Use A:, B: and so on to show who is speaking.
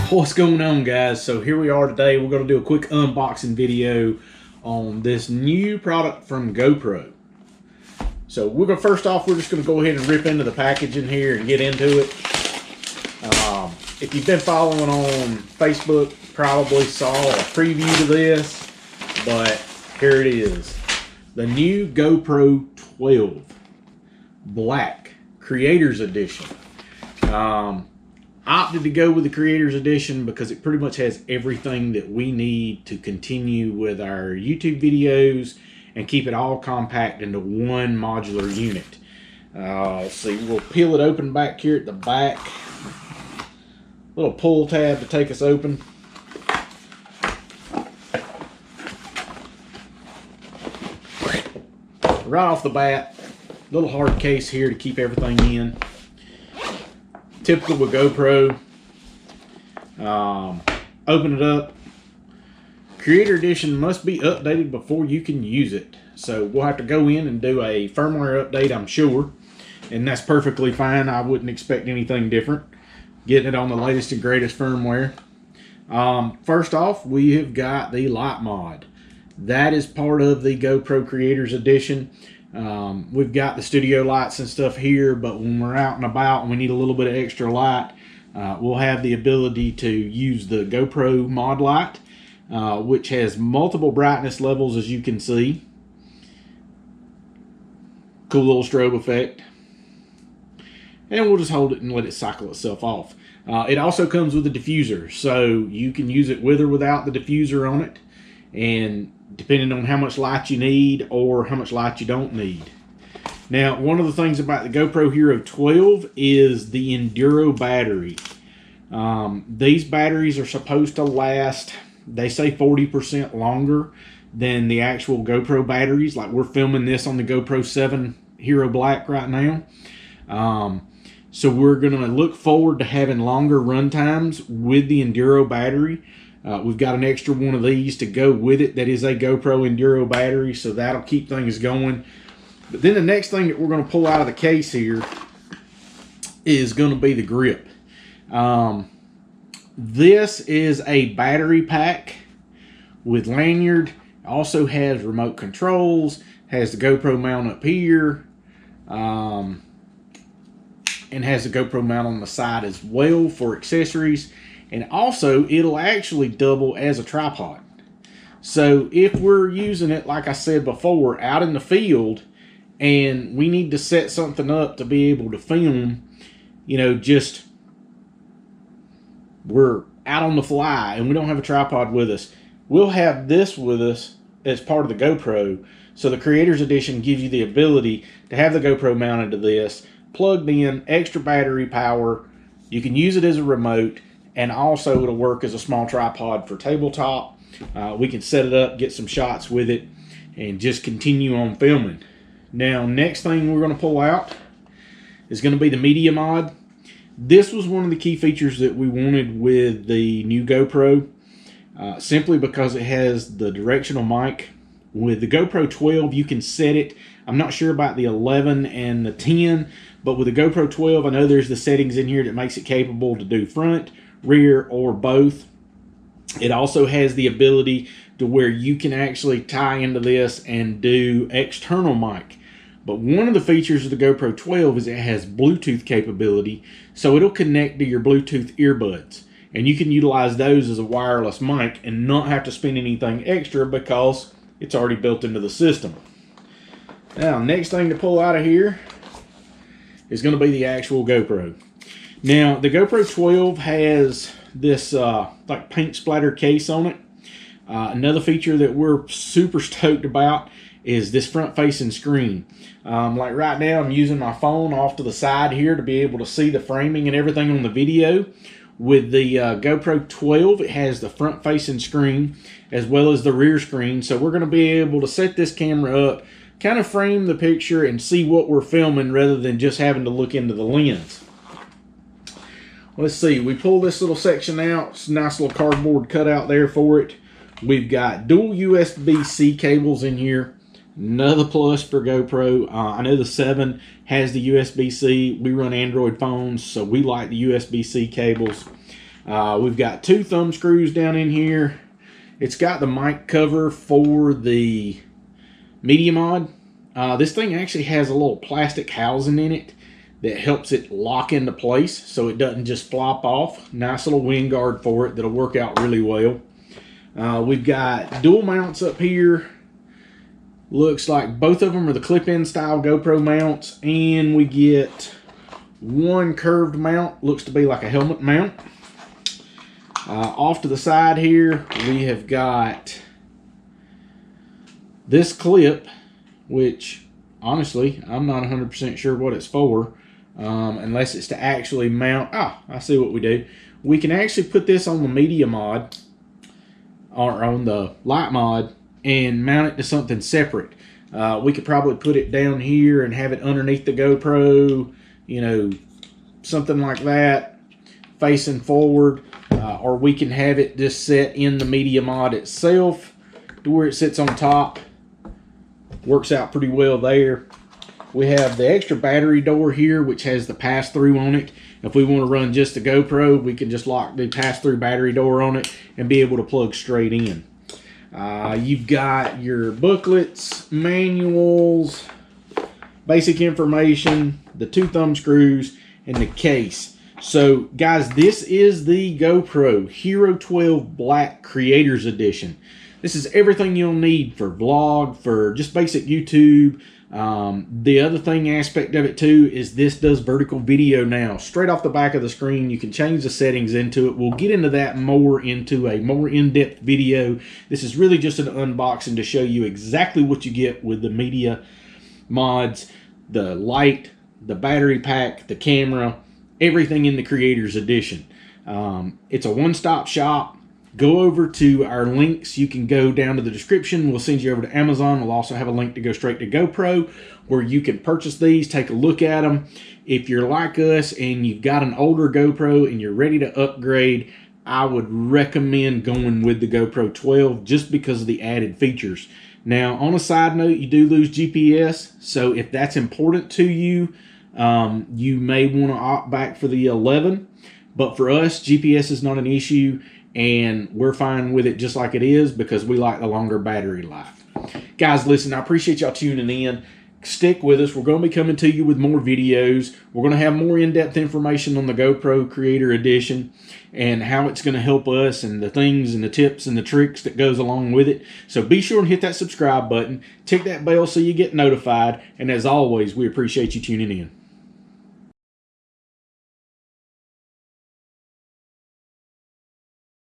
A: What's going on, guys? So here we are today. We're going to do a quick unboxing video on this new product from GoPro. So first off, we're just going to go ahead and rip into the packaging here and get into it. If you've been following on Facebook, probably saw a preview to this, but here it is. The new GoPro 12 Black Creators Edition. Opted to go with the Creators Edition because it pretty much has everything that we need to continue with our YouTube videos and keep it all compact into one modular unit. Let's see, we'll peel it open back here at the back. Little pull tab to take us open. Right off the bat, little hard case here to keep everything in. Typical with GoPro. Open it up. Creator Edition must be updated before you can use it. So we'll have to go in and do a firmware update, I'm sure. And that's perfectly fine. I wouldn't expect anything different. Getting it on the latest and greatest firmware. First off, we have got the light mod. That is part of the GoPro Creators Edition. We've got the studio lights and stuff here, but when we're out and about and we need a little bit of extra light, we'll have the ability to use the GoPro mod light, which has multiple brightness levels, as you can see. Cool little strobe effect. And we'll just hold it and let it cycle itself off. It also comes with a diffuser, so you can use it with or without the diffuser on it, and depending on how much light you need or how much light you don't need. Now, one of the things about the GoPro Hero 12 is the Enduro battery. These batteries are supposed to last, they say 40% longer than the actual GoPro batteries. Like, we're filming this on the GoPro 7 Hero Black right now. So we're going to look forward to having longer run times with the Enduro battery. We've got an extra one of these to go with it that is a GoPro Enduro battery, so that'll keep things going. But then the next thing that we're going to pull out of the case here is going to be the grip. This is a battery pack with lanyard. Also has remote controls, has the GoPro mount up here, and has the GoPro mount on the side as well for accessories. And also, it'll actually double as a tripod. So if we're using it, like I said before, out in the field, and we need to set something up to be able to film, you know, just we're out on the fly and we don't have a tripod with us, we'll have this with us as part of the GoPro. So the Creators Edition gives you the ability to have the GoPro mounted to this, plugged in, extra battery power. You can use it as a remote. And also it'll work as a small tripod for tabletop. We can set it up, get some shots with it, and just continue on filming. Now, next thing we're going to pull out is going to be the media mod. This was one of the key features that we wanted with the new GoPro, simply because it has the directional mic. With the GoPro 12, you can set it. I'm not sure about the 11 and the 10, but with the GoPro 12, I know there's the settings in here that makes it capable to do front, rear, or both. It also has the ability to where you can actually tie into this and do external mic. But one of the features of the GoPro 12 is it has Bluetooth capability, so it'll connect to your Bluetooth earbuds, and you can utilize those as a wireless mic and not have to spend anything extra because it's already built into the system. Now, next thing to pull out of here is going to be the actual GoPro. Now, the GoPro 12 has this like paint splatter case on it. Another feature that we're super stoked about is this front-facing screen. Like right now, I'm using my phone off to the side here to be able to see the framing and everything on the video. With the GoPro 12, it has the front-facing screen as well as the rear screen. So we're going to be able to set this camera up, kind of frame the picture and see what we're filming rather than just having to look into the lens. Let's see, we pull this little section out. It's a nice little cardboard cutout there for it. We've got dual USB-C cables in here. Another plus for GoPro. I know the 7 has the USB-C. We run Android phones, so we like the USB-C cables. We've got 2 thumb screws down in here. It's got the mic cover for the Media Mod. This thing actually has a little plastic housing in it that helps it lock into place so it doesn't just flop off. Nice little wind guard for it that'll work out really well. We've got dual mounts up here. Looks like both of them are the clip-in style GoPro mounts, and we get 1 curved mount, looks to be like a helmet mount. Off to the side here, we have got this clip, which honestly, I'm not 100% sure what it's for, unless it's to actually mount. I see what we do. We can actually put this on the Media Mod, or on the Light Mod, and mount it to something separate. We could probably put it down here and have it underneath the GoPro, you know, something like that, facing forward. Or we can have it just set in the Media Mod itself to where it sits on top. Works out pretty well there. We have the extra battery door here, which has the pass-through on it. If we want to run just the GoPro, we can just lock the pass-through battery door on it and be able to plug straight in. You've got your booklets, manuals, basic information, the 2 thumb screws, and the case. So guys, this is the GoPro Hero 12 Black Creators Edition. This is everything you'll need for vlog, for just basic YouTube. The other thing aspect of it too is this does vertical video now. Straight off the back of the screen, you can change the settings into it. We'll get into that more into a more in-depth video. This is really just an unboxing to show you exactly what you get with the Media Mods, the light, the battery pack, the camera, everything in the Creators Edition. It's a one-stop shop. Go over to our links. You can go down to the description. We'll send you over to Amazon. We'll also have a link to go straight to GoPro where you can purchase these, take a look at them. If you're like us and you've got an older GoPro and you're ready to upgrade, I would recommend going with the GoPro 12 just because of the added features. Now, on a side note, you do lose GPS, so if that's important to you, you may want to opt back for the 11. But for us, GPS is not an issue, and we're fine with it just like it is because we like the longer battery life. Guys, listen, I appreciate y'all tuning in. Stick with us. We're going to be coming to you with more videos. We're going to have more in-depth information on the GoPro Creator Edition and how it's going to help us and the things and the tips and the tricks that goes along with it. So be sure and hit that subscribe button. Tick that bell so you get notified. And as always, we appreciate you tuning in.